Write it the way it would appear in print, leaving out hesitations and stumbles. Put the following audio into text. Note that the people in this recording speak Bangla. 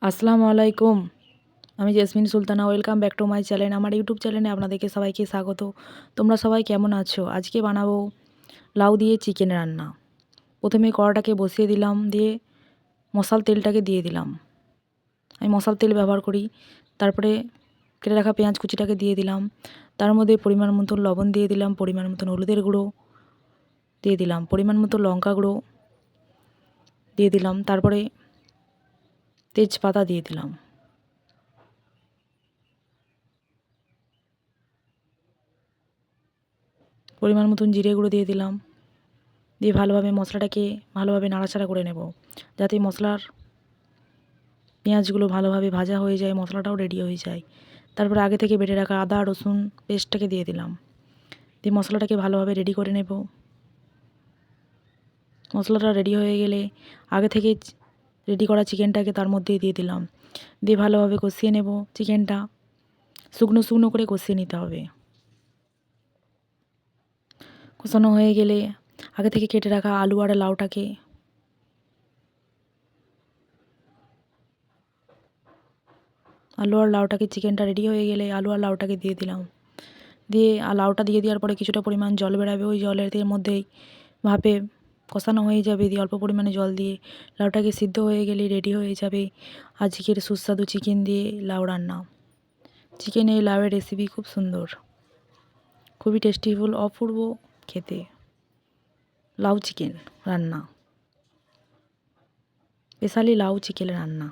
আসসালামু আলাইকুম। আমি jasmine Sultana. Welcome back to my channel. আমার ইউটিউব চ্যানেলে আপনাদেরকে সবাইকে স্বাগত। তোমরা সবাই কেমন আছো? আজকে বানাবো লাউ দিয়ে চিকেন রান্না। প্রথমে কড়াটাকে বসিয়ে দিলাম, দিয়ে মশাল তেলটাকে দিয়ে দিলাম। আমি মশাল তেল ব্যবহার করি। তারপরে কেটে রাখা পেঁয়াজ কুচিটাকে দিয়ে দিলাম। তার মধ্যে পরিমাণ মতো লবণ দিয়ে দিলাম, পরিমাণ মতন হলুদের গুঁড়ো দিয়ে দিলাম, পরিমাণ মতো লঙ্কা গুঁড়ো দিয়ে দিলাম। তারপরে তেজপাতা দিয়ে দিলাম। পরিমাণ মতন জিরে গুঁড়ো দিয়ে দিলাম। দিয়ে ভালোভাবে মশলাটাকে ভালোভাবে নাড়াচাড়া করে নেব, যাতে মশলার পেঁয়াজগুলো ভালোভাবে ভাজা হয়ে যায়, মশলাটাও রেডি হয়ে যায়। তারপরে আগে থেকে বেটে রাখা আদা রসুন পেস্টটাকে দিয়ে দিলাম। দিয়ে মশলাটাকে ভালোভাবে রেডি করে নেব। মশলাটা রেডি হয়ে গেলে আগে থেকে রেডি করা চিকেনটাকে তার মধ্যে দিয়ে দিলাম। দিয়ে ভালোভাবে কষিয়ে নেব। চিকেনটা শুকনো শুকনো করে কষিয়ে নিতে হবে। কষানো হয়ে গেলে আগে থেকে কেটে রাখা আলু আর লাউটাকে চিকেনটা রেডি হয়ে গেলে আলু আর লাউটাকে দিয়ে দিলাম। দিয়ে লাউটা দিয়ে দেওয়ার পরে কিছুটা পরিমাণ জল বেরাবে। ওই জলের মধ্যেই ভাপে কষানো হয়ে যাবে। দিয়ে অল্প পরিমাণে জল দিয়ে লাউটাকে সিদ্ধ হয়ে গেলে রেডি হয়ে যাবে আজকের সুস্বাদু চিকেন দিয়ে লাউ রান্না। চিকেন এই লাউয়ের রেসিপি খুব সুন্দর, খুবই টেস্টিফুল, অপূর্ব খেতে। লাউ চিকেন রান্না, স্পেশালি লাউ চিকেন রান্না।